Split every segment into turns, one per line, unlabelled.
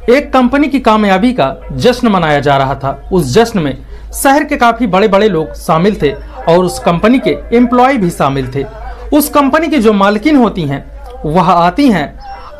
एक कंपनी की कामयाबी का जश्न मनाया जा रहा था। उस जश्न में शहर के काफी बड़े बड़े लोग शामिल थे और उस कंपनी के एम्प्लॉय भी शामिल थे। उस कंपनी की जो मालकिन होती हैं वह आती हैं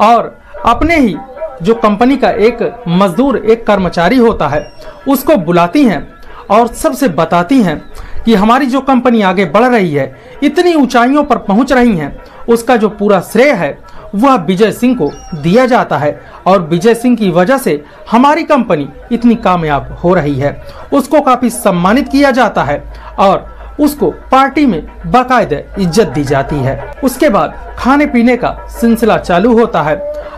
और अपने ही जो कंपनी का एक मजदूर, एक कर्मचारी होता है, उसको बुलाती हैं और सबसे बताती हैं कि हमारी जो कंपनी आगे बढ़ रही है, इतनी ऊंचाइयों पर पहुंच रही हैं, उसका जो पूरा श्रेय है वह विजय सिंह को दिया जाता है और विजय सिंह की वजह से हमारी कंपनी इतनी कामयाब हो रही है। उसको काफी सम्मानित किया जाता है और उसको पार्टी में बाकायदा इज्जत दी जाती है। उसके बाद खाने पीने का सिलसिला चालू होता है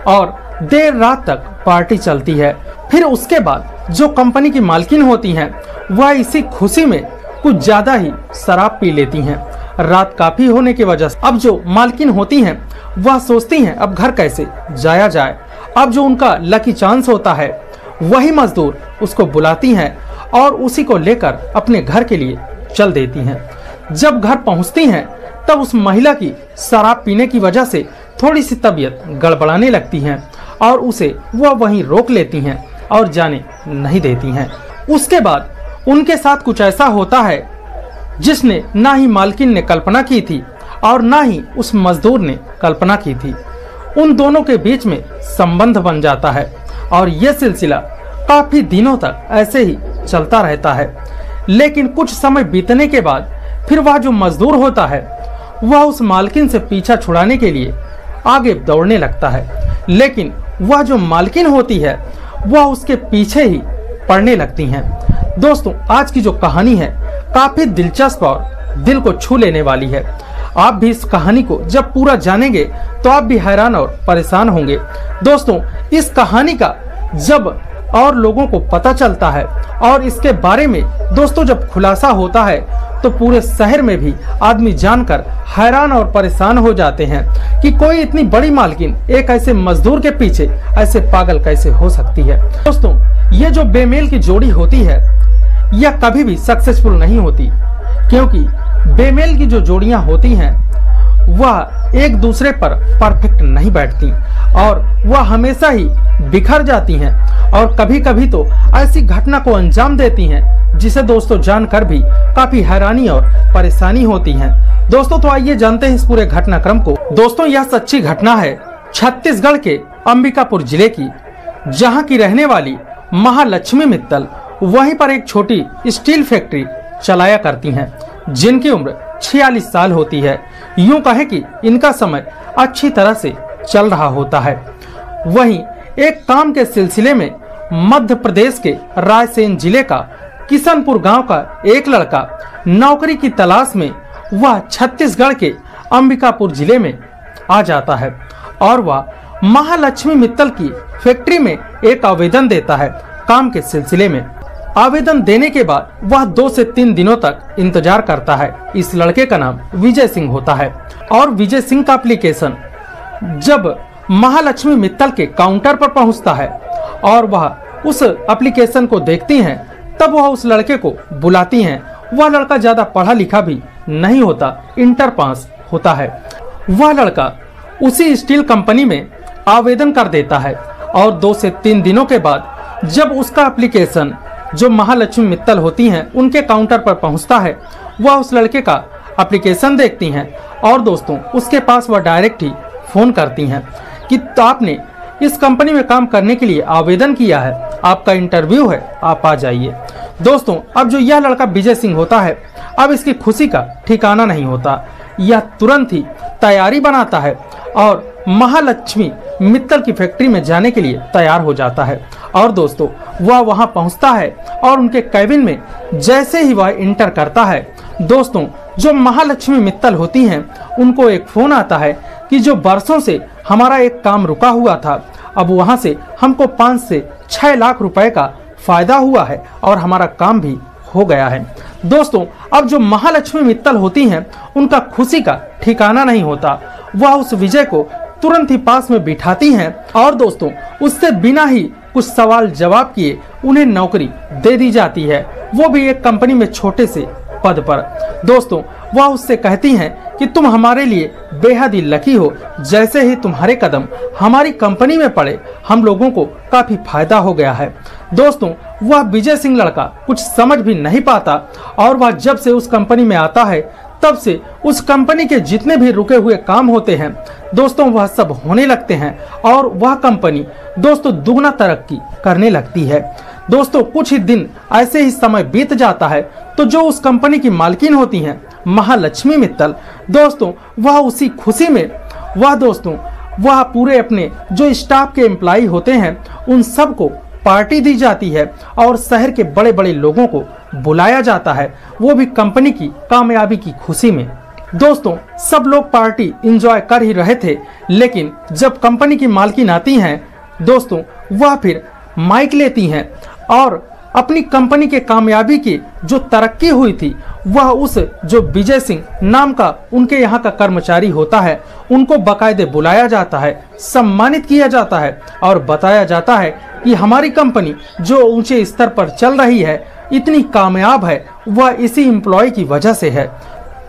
और देर रात तक पार्टी चलती है। फिर उसके बाद जो कंपनी की मालकिन होती हैं वह इसी खुशी में कुछ ज्यादा ही शराब पी लेती हैं। रात काफी होने की वजह से अब जो मालकिन होती हैं वह सोचती हैं अब घर कैसे जाया जाए। अब जो उनका लकी चांस होता है वही मजदूर उसको बुलाती हैं और उसी को लेकर अपने घर के लिए चल देती हैं। जब घर पहुंचती हैं तब उस महिला की शराब पीने की वजह से थोड़ी सी तबीयत गड़बड़ाने लगती है और उसे वह वहीं रोक लेती हैं और जाने नहीं देती हैं। उसके बाद उनके साथ कुछ ऐसा होता है जिसने ना ही मालकिन ने कल्पना की थी और ना ही उस मजदूर ने कल्पना की थी। उन दोनों के बीच में संबंध बन जाता है और यह सिलसिला काफी दिनों तक ऐसे ही चलता रहता है। लेकिन कुछ समय बीतने के बाद फिर वह जो मजदूर होता है वह उस मालकिन से पीछा छुड़ाने के लिए आगे दौड़ने लगता है, लेकिन वह जो मालकिन होती है वह उसके पीछे ही पड़ने लगती हैं। दोस्तों, आज की जो कहानी है काफी दिलचस्प और दिल को छू लेने वाली है। आप भी इस कहानी को जब पूरा जानेंगे तो आप भी हैरान और परेशान होंगे। दोस्तों, इस कहानी का जब और लोगों को पता चलता है और इसके बारे में दोस्तों जब खुलासा होता है तो पूरे शहर में भी आदमी जानकर हैरान और परेशान हो जाते हैं कि कोई इतनी बड़ी मालकिन एक ऐसे मजदूर के पीछे ऐसे पागल कैसे हो सकती है। दोस्तों, ये जो बेमेल की जोड़ी होती है यह कभी भी सक्सेसफुल नहीं होती, क्योंकि बेमेल की जो जोड़ियां होती हैं वह एक दूसरे पर परफेक्ट नहीं बैठती और वह हमेशा ही बिखर जाती हैं और कभी कभी तो ऐसी घटना को अंजाम देती हैं जिसे दोस्तों जानकर भी काफी हैरानी और परेशानी होती है। दोस्तों, तो आइए जानते हैं इस पूरे घटनाक्रम को। दोस्तों, यह सच्ची घटना है छत्तीसगढ़ के अंबिकापुर जिले की, जहां की रहने वाली महालक्ष्मी मित्तल वहीं पर एक छोटी स्टील फैक्ट्री चलाया करती हैं, जिनकी उम्र 46 साल होती है। यूं कहे कि इनका समय अच्छी तरह से चल रहा होता है। वहीं एक काम के सिलसिले में मध्य प्रदेश के रायसेन जिले का किशनपुर गांव का एक लड़का नौकरी की तलाश में वह छत्तीसगढ़ के अंबिकापुर जिले में आ जाता है और वह महालक्ष्मी मित्तल की फैक्ट्री में एक आवेदन देता है काम के सिलसिले में। आवेदन देने के बाद वह 2 से 3 दिनों तक इंतजार करता है। इस लड़के का नाम विजय सिंह होता है और विजय सिंह का एप्लीकेशन जब महालक्ष्मी मित्तल के काउंटर पर पहुंचता है और वह उस एप्लीकेशन को देखती हैं, तब वह उस लड़के को बुलाती हैं। वह लड़का ज्यादा पढ़ा लिखा भी नहीं होता, इंटर पास होता है। वह लड़का उसी स्टील कंपनी में आवेदन कर देता है और 2 से 3 दिनों के बाद जब उसका एप्लीकेशन जो महालक्ष्मी मित्तल होती हैं उनके काउंटर पर पहुंचता है, वह उस लड़के का एप्लीकेशन देखती हैं और दोस्तों उसके पास वह डायरेक्ट ही फोन करती हैं कि तो आपने इस कंपनी में काम करने के लिए आवेदन किया है, आपका इंटरव्यू है, आप आ जाइए। दोस्तों, अब जो यह लड़का विजय सिंह होता है, अब इसकी खुशी का ठिकाना नहीं होता। यह तुरंत ही तैयारी बनाता है और महालक्ष्मी मित्तल की फैक्ट्री में जाने के लिए तैयार हो जाता है। और दोस्तों, वह वहां पहुंचता है और उनके कैबिन में जैसे ही वह इंटर करता है, दोस्तों जो महालक्ष्मी मित्तल होती हैं उनको एक फोन आता है कि जो बरसों से हमारा एक काम रुका हुआ था, अब वहां से हमको 5 से 6 लाख रुपए का फायदा हुआ है और हमारा काम भी हो गया है। दोस्तों, अब जो महालक्ष्मी मित्तल होती हैं उनका खुशी का ठिकाना नहीं होता। वह उस विजय को तुरंत ही पास में बिठाती हैं और दोस्तों उससे बिना ही कुछ सवाल जवाब किए उन्हें नौकरी दे दी जाती है, वो भी एक कंपनी में छोटे से पद पर। दोस्तों, वह उससे कहती हैं कि तुम हमारे लिए बेहद ही लकी हो। जैसे ही तुम्हारे कदम हमारी कंपनी में पड़े, हम लोगों को काफी फायदा हो गया है। दोस्तों, वह विजय सिंह लड़का कुछ समझ भी नहीं पाता और वह जब से उस कंपनी में आता है तब से उस कंपनी के जितने भी रुके हुए काम होते हैं दोस्तों, वह सब होने लगते हैं और वह कंपनी दोस्तों दुगना तरक्की करने लगती है। दोस्तों, कुछ ही दिन ऐसे ही समय बीत जाता है तो जो उस कंपनी की मालकिन होती हैं महालक्ष्मी मित्तल, दोस्तों वह उसी खुशी में वह पूरे अपने जो स्टाफ के एम्प्लॉय होते हैं उन सबको पार्टी दी जाती है और शहर के बड़े बड़े लोगों को बुलाया जाता है, वो भी कंपनी की कामयाबी की खुशी में। दोस्तों, सब लोग पार्टी एंजॉय कर ही रहे थे, लेकिन जब कंपनी की मालकिन आती हैं दोस्तों, वह फिर माइक लेती हैं और अपनी कंपनी के कामयाबी की जो तरक्की हुई थी वह उस जो विजय सिंह नाम का उनके यहाँ का कर्मचारी होता है उनको बाकायदे बुलाया जाता है, सम्मानित किया जाता है और बताया जाता है कि हमारी कंपनी जो ऊंचे स्तर पर चल रही है, इतनी कामयाब है, वह इसी एम्प्लॉय की वजह से है।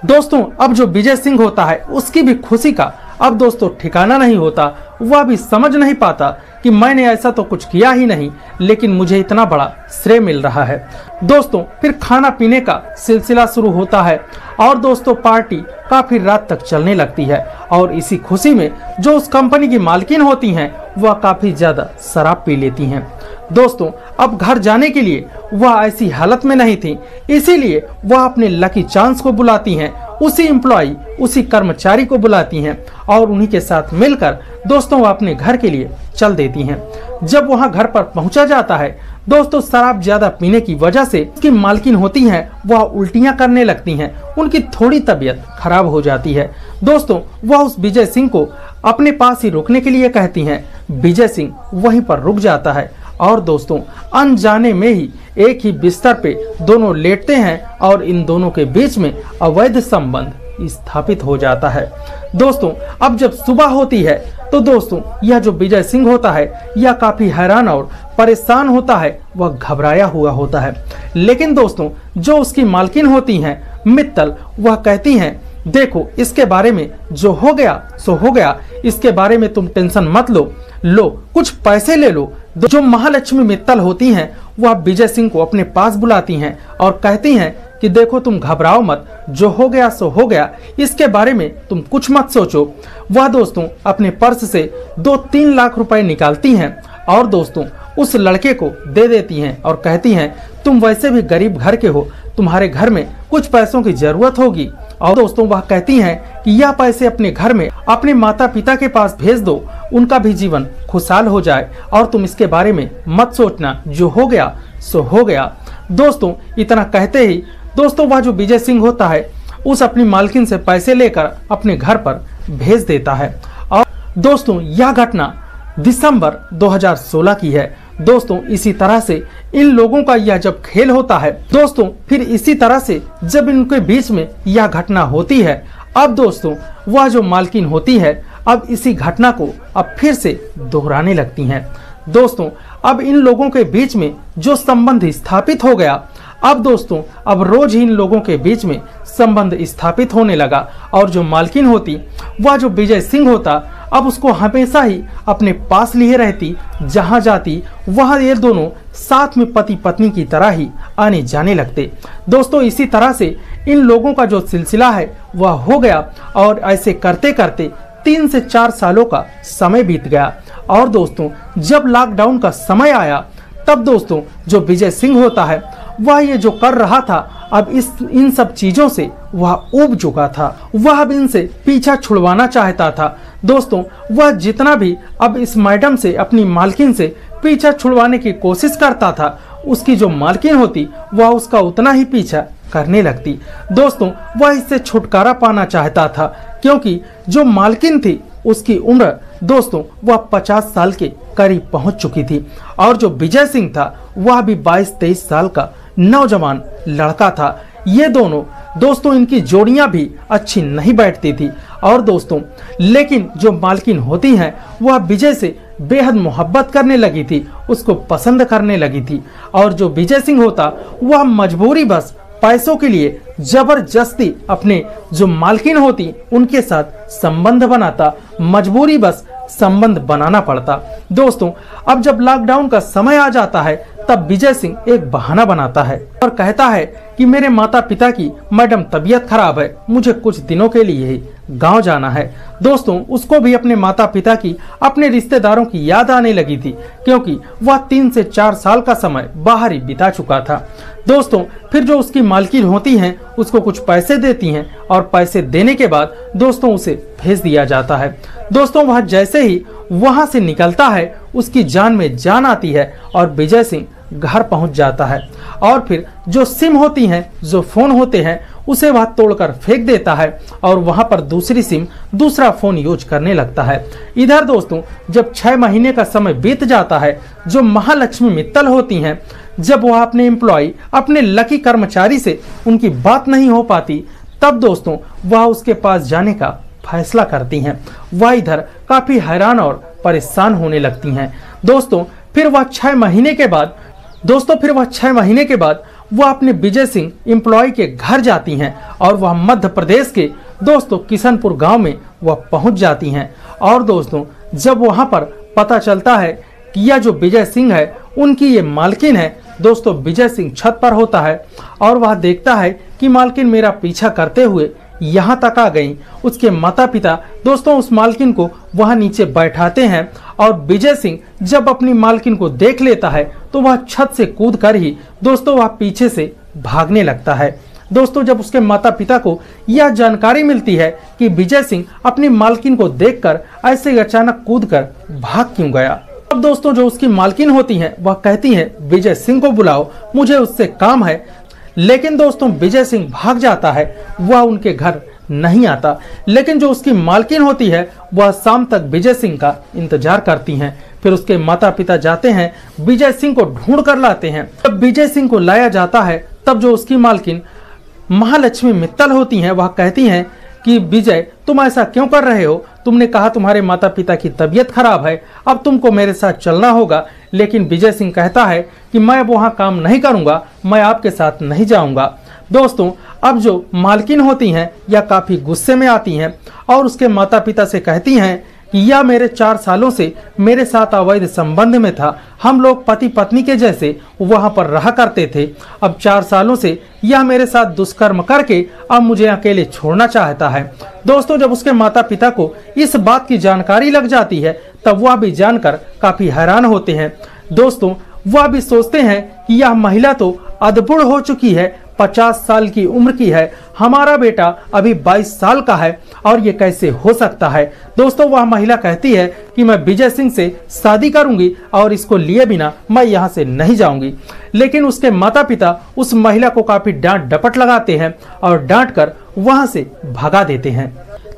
दोस्तों, अब जो विजय सिंह होता है उसकी भी खुशी का अब दोस्तों ठिकाना नहीं होता। वह भी समझ नहीं पाता कि मैंने ऐसा तो कुछ किया ही नहीं, लेकिन मुझे इतना बड़ा श्रेय मिल रहा है। दोस्तों, फिर खाना पीने का सिलसिला शुरू होता है और दोस्तों पार्टी काफी रात तक चलने लगती है और इसी खुशी में जो उस कंपनी की मालकिन होती हैं वह काफी ज्यादा शराब पी लेती हैं। दोस्तों, अब घर जाने के लिए वह ऐसी हालत में नहीं थी, इसीलिए वह अपने लकी चांस को बुलाती हैं, उसी एम्प्लॉय उसी कर्मचारी को बुलाती हैं और उन्हीं के साथ मिलकर दोस्तों वह अपने घर के लिए चल देती हैं। जब वहां घर पर पहुंचा जाता है दोस्तों, शराब ज्यादा पीने की वजह से उसकी मालकिन होती हैं वह उल्टियां करने लगती हैं, उनकी थोड़ी तबीयत खराब हो जाती है। दोस्तों, वह उस विजय सिंह को अपने पास ही रुकने के लिए कहती हैं। विजय सिंह वहीं पर रुक जाता है और दोस्तों अनजाने में ही एक ही बिस्तर पे दोनों लेटते हैं और इन दोनों के बीच में अवैध संबंध स्थापित हो जाता है। दोस्तों, अब जब सुबह होती है तो दोस्तों यह जो विजय सिंह होता है यह काफी हैरान और परेशान होता है, वह घबराया हुआ होता है। लेकिन दोस्तों जो उसकी मालकिन होती हैं मित्तल, वह कहती हैं देखो इसके बारे में जो हो गया सो हो गया, इसके बारे में तुम टेंशन मत लो कुछ पैसे ले लो। जो महालक्ष्मी मित्तल होती हैं वह विजय सिंह को अपने पास बुलाती हैं और कहती हैं कि देखो तुम घबराओ मत, जो हो गया सो हो गया, इसके बारे में तुम कुछ मत सोचो। वह दोस्तों अपने पर्स से 2-3 लाख रुपए निकालती हैं और दोस्तों उस लड़के को दे देती हैं और कहती हैं तुम वैसे भी गरीब घर के हो, तुम्हारे घर में कुछ पैसों की जरूरत होगी। और दोस्तों वह कहती हैं कि यह पैसे अपने घर में अपने माता पिता के पास भेज दो, उनका भी जीवन खुशहाल हो जाए और तुम इसके बारे में मत सोचना, जो हो गया सो हो गया। दोस्तों इतना कहते ही दोस्तों वह जो विजय सिंह होता है उस अपनी मालकिन से पैसे लेकर अपने घर पर भेज देता है। और दोस्तों यह घटना दिसंबर 2016 की है। दोस्तों इसी तरह से इन लोगों का यह जब खेल होता है दोस्तों, फिर इसी तरह से जब इनके बीच में यह घटना होती है, अब दोस्तों वह जो मालकिन होती है अब इसी घटना को अब फिर से दोहराने लगती हैं। दोस्तों अब इन लोगों के बीच में जो संबंध स्थापित हो गया, अब दोस्तों अब रोज ही इन लोगों के बीच में संबंध स्थापित होने लगा और जो मालकिन होती वह जो विजय सिंह होता अब उसको हमेशा ही अपने पास लिए रहती, जहां जाती वहां ये दोनों साथ में पति पत्नी की तरह ही आने जाने लगते। दोस्तों इसी तरह से इन लोगों का जो सिलसिला है वह हो गया और ऐसे करते करते 3 से 4 सालों का समय बीत गया। और दोस्तों जब लॉकडाउन का समय आया तब दोस्तों जो विजय सिंह होता है वह ये जो कर रहा था अब इन सब चीजों से वह ऊब चुका था, वह अब इनसे पीछा छुड़वाना चाहता था। दोस्तों वह जितना भी अब इस मैडम से अपनी मालकिन से पीछा छुड़वाने की कोशिश करता था, उसकी जो मालकिन होती वह उसका उतना ही पीछा करने लगती। दोस्तों वह इससे छुटकारा पाना चाहता था क्योंकि जो मालकिन थी उसकी उम्र दोस्तों वह 50 साल के करीब पहुंच चुकी थी और जो विजय सिंह था वह भी 22-23 साल का नौजवान लड़का था। ये दोनों दोस्तों इनकी जोड़ियां भी अच्छी नहीं बैठती थी और दोस्तों लेकिन जो मालकिन होती हैं वह विजय से बेहद मोहब्बत करने लगी थी, उसको पसंद करने लगी थी और जो विजय सिंह होता वह मजबूरी बस पैसों के लिए जबरदस्ती अपने जो मालकिन होती उनके साथ संबंध बनाता, मजबूरी बस संबंध बनाना पड़ता। दोस्तों, अब जब लॉकडाउन का समय आ जाता है तब विजय सिंह एक बहाना बनाता है और कहता है कि मेरे माता पिता की मैडम तबीयत खराब है, मुझे कुछ दिनों के लिए ही गांव जाना है। दोस्तों, उसको भी अपने माता पिता की, अपने रिश्तेदारों की याद आने लगी थी, क्योंकि वह 3 से 4 साल का समय बाहर ही बिता चुका था। दोस्तों, फिर जो उसकी मालकिन होती हैं उसको कुछ पैसे देती हैं और पैसे देने के बाद दोस्तों उसे भेज दिया जाता है। दोस्तों, वह जैसे ही वहां से निकलता है उसकी जान में जान आती है और विजय सिंह घर पहुंच जाता है और फिर जो सिम होती हैं, जो फोन होते हैं, उसे वह तोड़कर फेंक देता है और वहां पर दूसरी सिम, दूसरा फोन यूज करने लगता है। इधर दोस्तों, जब 6 महीने का समय बीत जाता है, जो महालक्ष्मी मित्तल होती हैं, जब वह अपने एम्प्लॉय, अपने लकी कर्मचारी से उनकी बात नहीं हो पाती, तब दोस्तों वह उसके पास जाने का फैसला करती हैं। वह इधर काफी हैरान और परेशान होने लगती हैं। दोस्तों, फिर वह 6 महीने के बाद वह अपने विजय सिंह एम्प्लॉय के घर जाती हैं और वह मध्य प्रदेश के दोस्तों किशनपुर गांव में वह पहुंच जाती हैं। और दोस्तों, जब वहां पर पता चलता है कि यह जो विजय सिंह है उनकी ये मालकिन है, दोस्तों विजय सिंह छत पर होता है और वह देखता है कि मालकिन मेरा पीछा करते हुए यहाँ तक आ गई। उसके माता पिता दोस्तों उस मालकिन को वहां नीचे बैठाते हैं और विजय सिंह जब अपनी मालकिन को देख लेता है तो वह छत से कूद कर ही दोस्तों वह पीछे से भागने लगता है। दोस्तों, जब उसके माता पिता को यह जानकारी मिलती है कि विजय सिंह अपनी मालकिन को देखकर ऐसे अचानक कूदकर भाग क्यों गया, अब दोस्तों जो उसकी मालकिन होती हैं वह कहती हैं विजय सिंह को बुलाओ, मुझे उससे काम है। लेकिन दोस्तों विजय सिंह भाग जाता है, वह उनके घर नहीं आता। लेकिन जो उसकी मालकिन होती है वह शाम तक विजय सिंह का इंतजार करती हैं। फिर उसके माता पिता जाते हैं, विजय सिंह को ढूंढ कर लाते हैं। जब विजय सिंह को लाया जाता है तब जो उसकी मालकिन महालक्ष्मी मित्तल होती हैं वह कहती हैं कि विजय, तुम ऐसा क्यों कर रहे हो? तुमने कहा तुम्हारे माता पिता की तबीयत खराब है, अब तुमको मेरे साथ चलना होगा। लेकिन विजय सिंह कहता है कि मैं अब वहां काम नहीं करूंगा, मैं आपके साथ नहीं जाऊंगा। दोस्तों, अब जो मालकिन होती हैं यह काफी गुस्से में आती हैं और उसके माता पिता से कहती हैं कि यह मेरे 4 सालों से मेरे साथ अवैध संबंध में था, हम लोग पति पत्नी के जैसे वहां पर रहा करते थे। अब 4 सालों से यह मेरे साथ दुष्कर्म करके अब मुझे अकेले छोड़ना चाहता है। दोस्तों, जब उसके माता पिता को इस बात की जानकारी लग जाती है तब वह भी जानकर काफी हैरान होते हैं। दोस्तों, वह भी सोचते हैं कि यह महिला तो अधबुढ़ हो चुकी है, 50 साल की उम्र की है, हमारा बेटा अभी 22 साल का है और ये कैसे हो सकता है। दोस्तों, वह महिला कहती है कि मैं विजय सिंह से शादी करूंगी और इसको लिए बिना मैं यहाँ से नहीं जाऊंगी। लेकिन उसके माता पिता उस महिला को काफी डांट डपट लगाते हैं और डांट कर वहां से भगा देते हैं।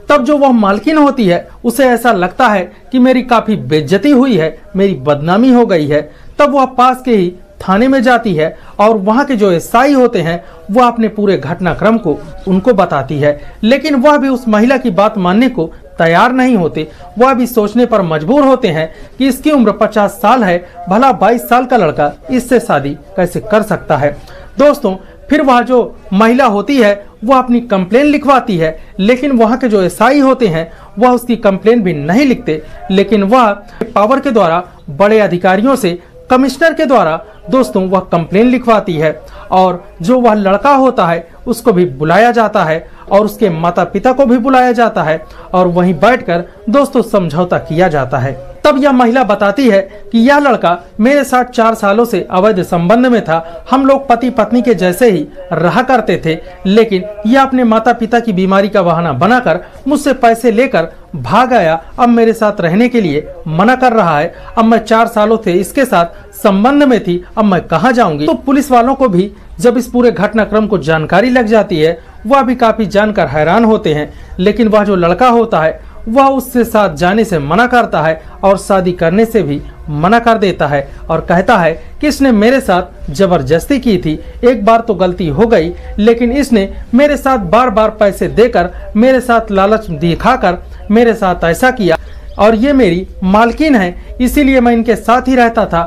तब जो वह मालकिन होती है उसे ऐसा लगता है कि मेरी काफी बेइज्जती हुई है, मेरी बदनामी हो गई है। तब वह पास के ही थाने में जाती है और वहां के जो एसआई होते हैं वह अपने पूरे घटनाक्रम को उनको बताती है। लेकिन वह भी उस महिला की बात मानने को तैयार नहीं होते। वह भी सोचने पर मजबूर होते हैं कि इसकी उम्र 50 साल है, भला 22 साल का लड़का इससे शादी कैसे कर सकता है। दोस्तों, फिर वह जो महिला होती है वह अपनी कंप्लेन लिखवाती है, लेकिन वहां के जो एसआई होते हैं वह उसकी कंप्लेन भी नहीं लिखते। लेकिन वह पावर के द्वारा, बड़े अधिकारियों से, कमिश्नर के द्वारा दोस्तों वह कंप्लेन लिखवाती है और जो वह लड़का होता है उसको भी बुलाया जाता है और उसके माता पिता को भी बुलाया जाता है और वहीं बैठकर दोस्तों समझौता किया जाता है। तब यह महिला बताती है कि यह लड़का मेरे साथ 4 सालों से अवैध संबंध में था, हम लोग पति पत्नी के जैसे ही रहा करते थे। लेकिन यह अपने माता पिता की बीमारी का बहाना बनाकर मुझसे पैसे लेकर भाग आया, अब मेरे साथ रहने के लिए मना कर रहा है। अब मैं 4 सालों से इसके साथ संबंध में थी, अब मैं कहाँ जाऊंगी। तो पुलिस वालों को भी जब इस पूरे घटनाक्रम को जानकारी लग जाती है वह भी काफी जानकर हैरान होते हैं। लेकिन वह जो लड़का होता है वह उससे साथ जाने से मना करता है और शादी करने से भी मना कर देता है और कहता है कि इसने मेरे साथ जबरदस्ती की थी, एक बार तो गलती हो गई, लेकिन इसने मेरे साथ बार बार पैसे देकर, मेरे साथ लालच दिखाकर मेरे साथ ऐसा किया और ये मेरी मालकिन है, इसीलिए मैं इनके साथ ही रहता था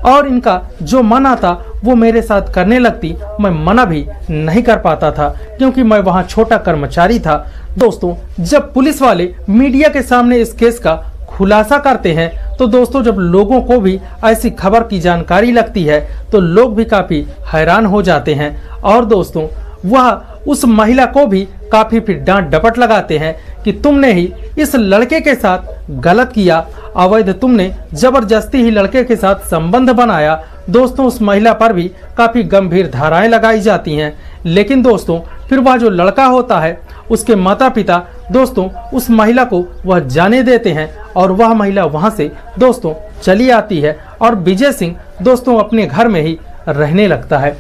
और इनका जो मन आता वो मेरे साथ करने लगती मैं मना भी नहीं कर पाता था, क्योंकि मैं वहाँ छोटा कर्मचारी था। दोस्तों, जब पुलिस वाले मीडिया के सामने इस केस का खुलासा करते हैं तो दोस्तों जब लोगों को भी ऐसी खबर की जानकारी लगती है तो लोग भी काफी हैरान हो जाते हैं, और दोस्तों वह उस महिला को भी काफी फिर डांट डपट लगाते हैं कि तुमने ही इस लड़के के साथ गलत किया, अवैध तुमने जबरदस्ती ही लड़के के साथ संबंध बनाया। दोस्तों उस महिला पर भी काफी गंभीर धाराएं लगाई जाती हैं, लेकिन दोस्तों फिर वह जो लड़का होता है उसके माता पिता दोस्तों उस महिला को वह जाने देते हैं और वह महिला वहां से दोस्तों चली आती है और विजय सिंह दोस्तों अपने घर में ही रहने लगता है।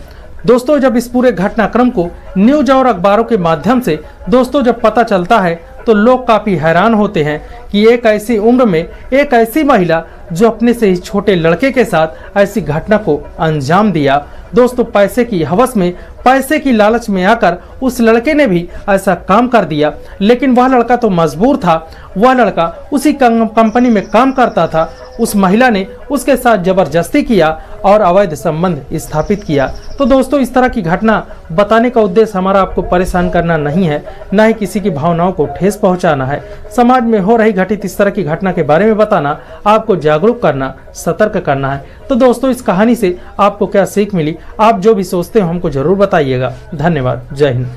दोस्तों जब इस पूरे घटनाक्रम को न्यूज और अखबारों के माध्यम से दोस्तों जब पता चलता है तो लोग काफी हैरान होते हैं कि एक ऐसी उम्र में एक ऐसी महिला जो अपने से ही छोटे लड़के के साथ ऐसी घटना को अंजाम दिया। दोस्तों पैसे की हवस में, पैसे की लालच में आकर उस लड़के ने भी ऐसा काम कर दिया, लेकिन वह लड़का तो मजबूर था, वह लड़का उसी कंपनी में काम करता था। उस महिला ने उसके साथ जबरदस्ती किया और अवैध संबंध स्थापित किया। तो दोस्तों इस तरह की घटना बताने का उद्देश्य हमारा आपको परेशान करना नहीं है, न ही किसी की भावनाओं को ठेस पहुंचाना है। समाज में हो रही घटित इस तरह की घटना के बारे में बताना, आपको जागरूक करना, सतर्क करना है। तो दोस्तों इस कहानी से आपको क्या सीख मिली, आप जो भी सोचते हो हमको जरूर बताइएगा। धन्यवाद। जय हिंद।